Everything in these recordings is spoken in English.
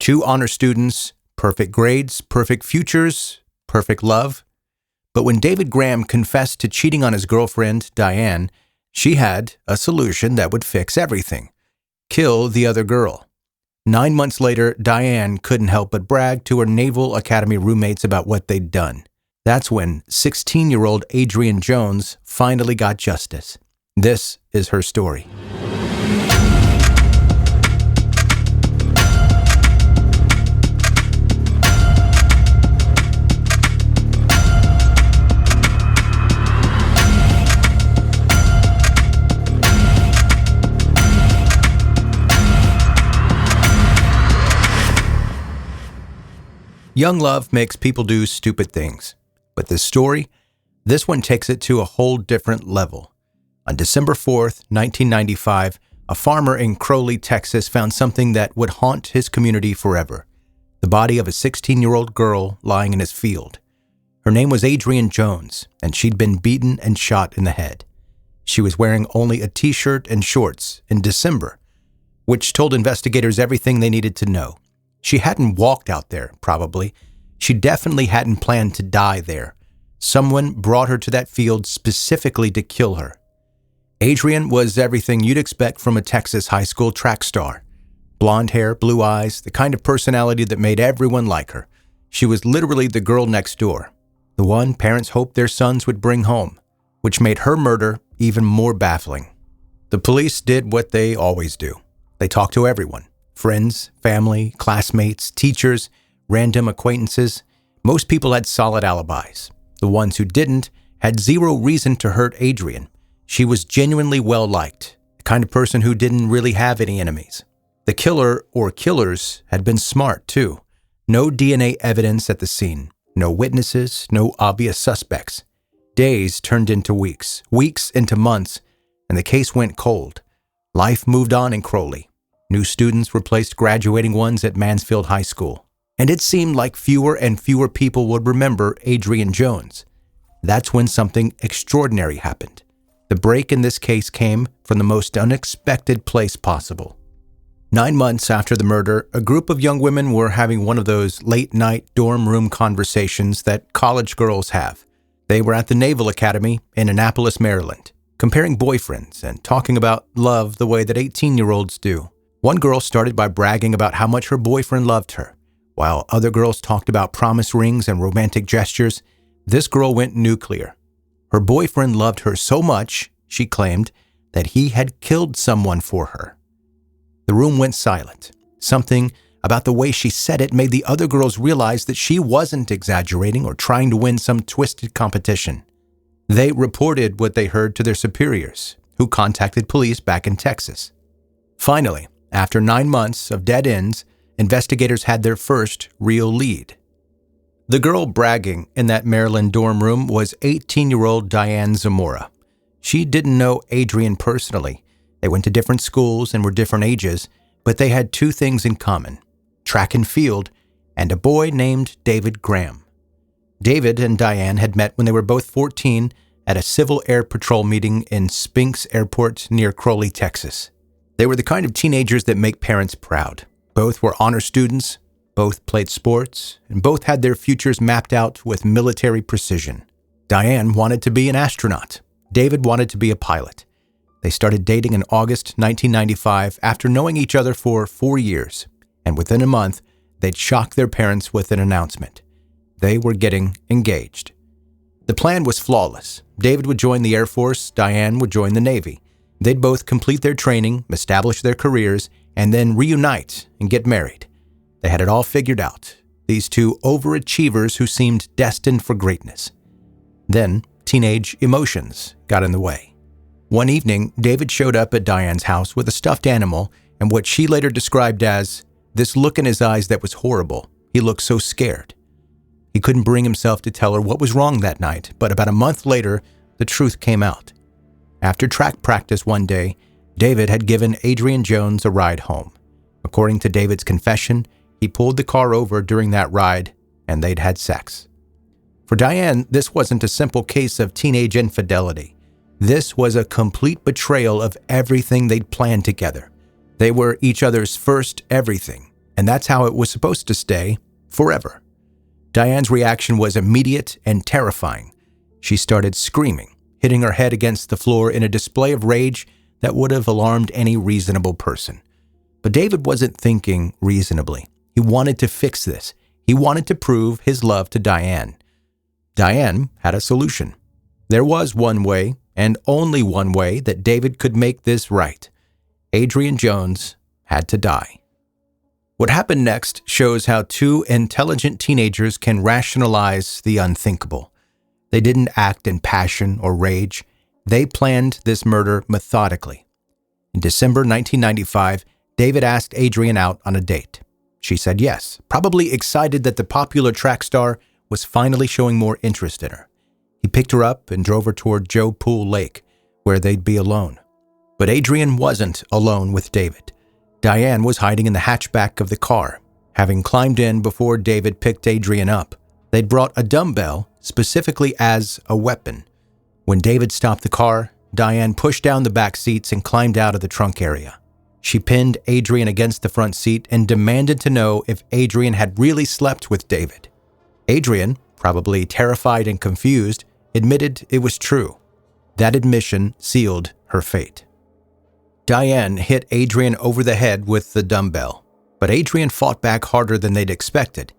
2 honor students, perfect grades, perfect futures, perfect love. But when David Graham confessed to cheating on his girlfriend, Diane, she had a solution that would fix everything: kill the other girl. 9 months later, Diane couldn't help but brag to her Naval Academy roommates about what they'd done. That's when 16-year-old Adrien Jones finally got justice. This is her story. Young love makes people do stupid things. But this one takes it to a whole different level. On December 4th, 1995, a farmer in Crowley, Texas found something that would haunt his community forever: the body of a 16-year-old girl lying in his field. Her name was Adrianne Jones, and she'd been beaten and shot in the head. She was wearing only a t-shirt and shorts in December, which told investigators everything they needed to know. She hadn't walked out there, probably. She definitely hadn't planned to die there. Someone brought her to that field specifically to kill her. Adrianne was everything you'd expect from a Texas high school track star. Blonde hair, blue eyes, the kind of personality that made everyone like her. She was literally the girl next door, the one parents hoped their sons would bring home, which made her murder even more baffling. The police did what they always do. They talked to everyone: friends, family, classmates, teachers, random acquaintances. Most people had solid alibis. The ones who didn't had zero reason to hurt Adrianne. She was genuinely well-liked, the kind of person who didn't really have any enemies. The killer or killers had been smart, too. No DNA evidence at the scene. No witnesses, no obvious suspects. Days turned into weeks, weeks into months, and the case went cold. Life moved on in Crowley. New students replaced graduating ones at Mansfield High School. And it seemed like fewer and fewer people would remember Adrien Jones. That's when something extraordinary happened. The break in this case came from the most unexpected place possible. 9 months after the murder, a group of young women were having one of those late-night dorm room conversations that college girls have. They were at the Naval Academy in Annapolis, Maryland, comparing boyfriends and talking about love the way that 18-year-olds do. One girl started by bragging about how much her boyfriend loved her. While other girls talked about promise rings and romantic gestures, this girl went nuclear. Her boyfriend loved her so much, she claimed, that he had killed someone for her. The room went silent. Something about the way she said it made the other girls realize that she wasn't exaggerating or trying to win some twisted competition. They reported what they heard to their superiors, who contacted police back in Texas. Finally, after 9 months of dead ends, investigators had their first real lead. The girl bragging in that Maryland dorm room was 18-year-old Diane Zamora. She didn't know Adrian personally. They went to different schools and were different ages, but they had 2 things in common: track and field, and a boy named David Graham. David and Diane had met when they were both 14 at a Civil Air Patrol meeting in Spinks Airport near Crowley, Texas. They were the kind of teenagers that make parents proud. Both were honor students, both played sports, and both had their futures mapped out with military precision. Diane wanted to be an astronaut. David wanted to be a pilot. They started dating in August 1995 after knowing each other for 4 years, and within a month, they'd shocked their parents with an announcement. They were getting engaged. The plan was flawless. David would join the Air Force, Diane would join the Navy. They'd both complete their training, establish their careers, and then reunite and get married. They had it all figured out, these 2 overachievers who seemed destined for greatness. Then, teenage emotions got in the way. One evening, David showed up at Diane's house with a stuffed animal and what she later described as this look in his eyes that was horrible. He looked so scared. He couldn't bring himself to tell her what was wrong that night, but about a month later, the truth came out. After track practice one day, David had given Adrien Jones a ride home. According to David's confession, he pulled the car over during that ride, and they'd had sex. For Diane, this wasn't a simple case of teenage infidelity. This was a complete betrayal of everything they'd planned together. They were each other's first everything, and that's how it was supposed to stay forever. Diane's reaction was immediate and terrifying. She started screaming, hitting her head against the floor in a display of rage that would have alarmed any reasonable person. But David wasn't thinking reasonably. He wanted to fix this. He wanted to prove his love to Diane. Diane had a solution. There was one way, and only one way, that David could make this right. Adrien Jones had to die. What happened next shows how two intelligent teenagers can rationalize the unthinkable. They didn't act in passion or rage. They planned this murder methodically. In December 1995, David asked Adrianne out on a date. She said yes, probably excited that the popular track star was finally showing more interest in her. He picked her up and drove her toward Joe Pool Lake, where they'd be alone. But Adrianne wasn't alone with David. Diane was hiding in the hatchback of the car. Having climbed in before David picked Adrianne up, they'd brought a dumbbell specifically as a weapon. When David stopped the car, Diane pushed down the back seats and climbed out of the trunk area. She pinned Adrianne against the front seat and demanded to know if Adrianne had really slept with David. Adrianne, probably terrified and confused, admitted it was true. That admission sealed her fate. Diane hit Adrianne over the head with the dumbbell, but Adrianne fought back harder than they'd expected.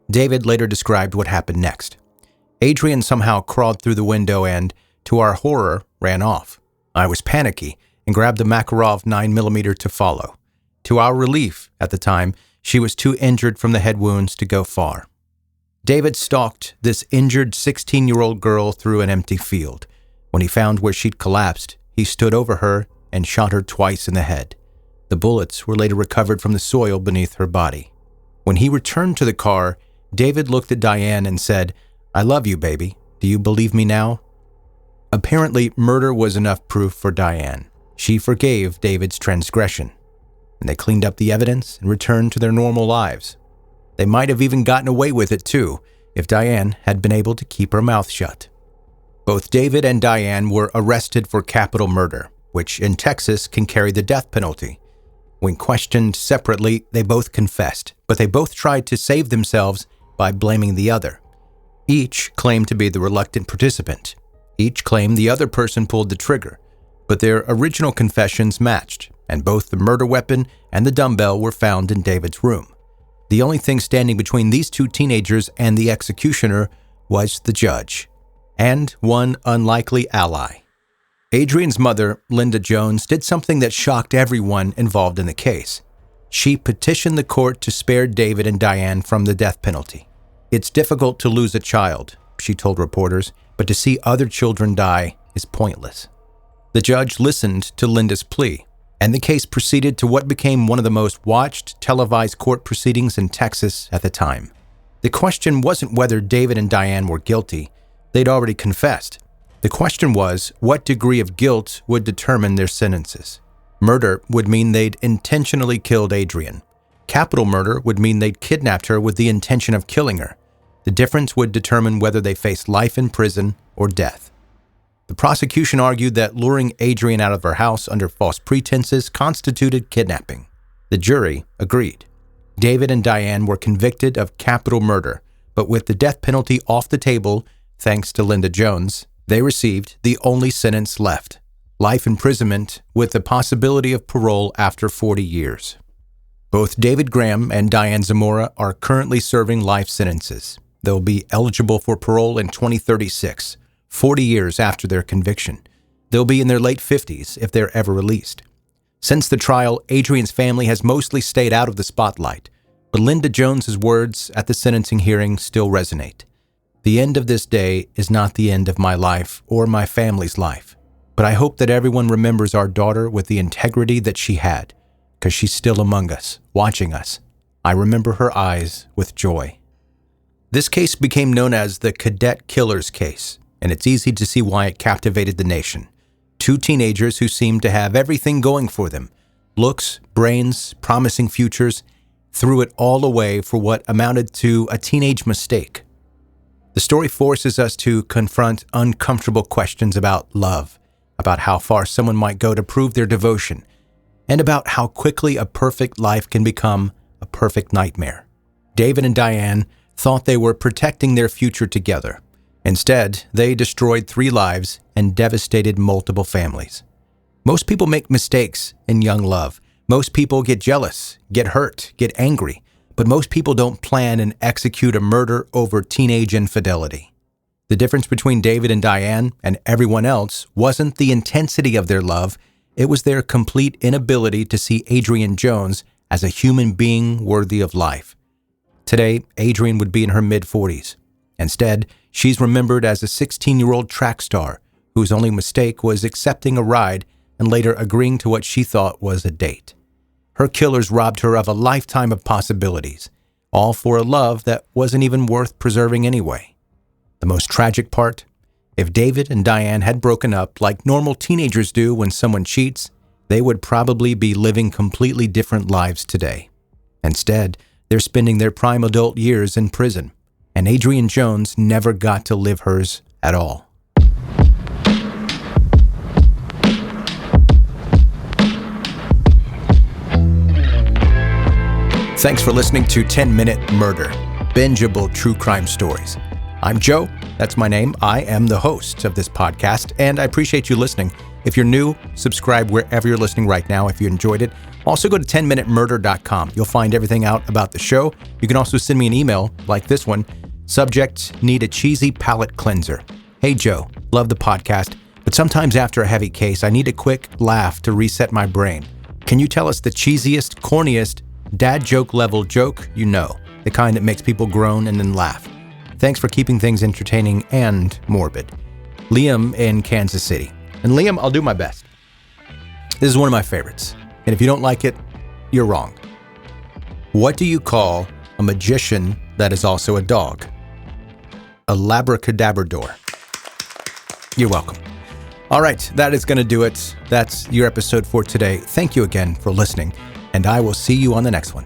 David later described what happened next. Adrianne somehow crawled through the window and, to our horror, ran off. I was panicky and grabbed the Makarov 9mm to follow. To our relief, at the time, she was too injured from the head wounds to go far. David stalked this injured 16-year-old girl through an empty field. When he found where she'd collapsed, he stood over her and shot her twice in the head. The bullets were later recovered from the soil beneath her body. When he returned to the car, David looked at Diane and said, "I love you, baby. Do you believe me now?" Apparently, murder was enough proof for Diane. She forgave David's transgression, and they cleaned up the evidence and returned to their normal lives. They might have even gotten away with it too, if Diane had been able to keep her mouth shut. Both David and Diane were arrested for capital murder, which in Texas can carry the death penalty. When questioned separately, they both confessed, but they both tried to save themselves by blaming the other. Each claimed to be the reluctant participant. Each claimed the other person pulled the trigger, but their original confessions matched, and both the murder weapon and the dumbbell were found in David's room. The only thing standing between these two teenagers and the executioner was the judge, and one unlikely ally. Adrian's mother, Linda Jones, did something that shocked everyone involved in the case. She petitioned the court to spare David and Diane from the death penalty. "It's difficult to lose a child," she told reporters, "but to see other children die is pointless." The judge listened to Linda's plea, and the case proceeded to what became one of the most watched televised court proceedings in Texas at the time. The question wasn't whether David and Diane were guilty. They'd already confessed. The question was what degree of guilt would determine their sentences. Murder would mean they'd intentionally killed Adrianne. Capital murder would mean they'd kidnapped her with the intention of killing her. The difference would determine whether they faced life in prison or death. The prosecution argued that luring Adrianne out of her house under false pretenses constituted kidnapping. The jury agreed. David and Diane were convicted of capital murder, but with the death penalty off the table, thanks to Linda Jones, they received the only sentence left: life imprisonment with the possibility of parole after 40 years. Both David Graham and Diane Zamora are currently serving life sentences. They'll be eligible for parole in 2036, 40 years after their conviction. They'll be in their late 50s if they're ever released. Since the trial, Adrian's family has mostly stayed out of the spotlight, but Linda Jones's words at the sentencing hearing still resonate. "The end of this day is not the end of my life or my family's life, but I hope that everyone remembers our daughter with the integrity that she had, because she's still among us, watching us. I remember her eyes with joy." This case became known as the Cadet Killers case, and it's easy to see why it captivated the nation. Two teenagers who seemed to have everything going for them: looks, brains, promising futures, threw it all away for what amounted to a teenage mistake. The story forces us to confront uncomfortable questions about love, about how far someone might go to prove their devotion, and about how quickly a perfect life can become a perfect nightmare. David and Diane thought they were protecting their future together. Instead, they destroyed 3 lives and devastated multiple families. Most people make mistakes in young love. Most people get jealous, get hurt, get angry, but most people don't plan and execute a murder over teenage infidelity. The difference between David and Diane and everyone else wasn't the intensity of their love, it was their complete inability to see Adrien Jones as a human being worthy of life. Today, Adrienne would be in her mid-40s. Instead, she's remembered as a 16-year-old track star whose only mistake was accepting a ride and later agreeing to what she thought was a date. Her killers robbed her of a lifetime of possibilities, all for a love that wasn't even worth preserving anyway. The most tragic part? If David and Diane had broken up like normal teenagers do when someone cheats, they would probably be living completely different lives today. Instead, they're spending their prime adult years in prison, and Adrien Jones never got to live hers at all. Thanks for listening to 10-Minute Murder, bingeable true crime stories. I'm Joe, that's my name. I am the host of this podcast, and I appreciate you listening. If you're new, subscribe wherever you're listening right now if you enjoyed it. Also go to 10minutemurder.com. You'll find everything out about the show. You can also send me an email like this one. Subject, need a cheesy palate cleanser. Hey Joe, love the podcast, but sometimes after a heavy case, I need a quick laugh to reset my brain. Can you tell us the cheesiest, corniest, dad joke level joke you know? The kind that makes people groan and then laugh. Thanks for keeping things entertaining and morbid. Liam in Kansas City. And Liam, I'll do my best. This is one of my favorites. And if you don't like it, you're wrong. What do you call a magician that is also a dog? A labracadabrador. You're welcome. All right, that is going to do it. That's your episode for today. Thank you again for listening, and I will see you on the next one.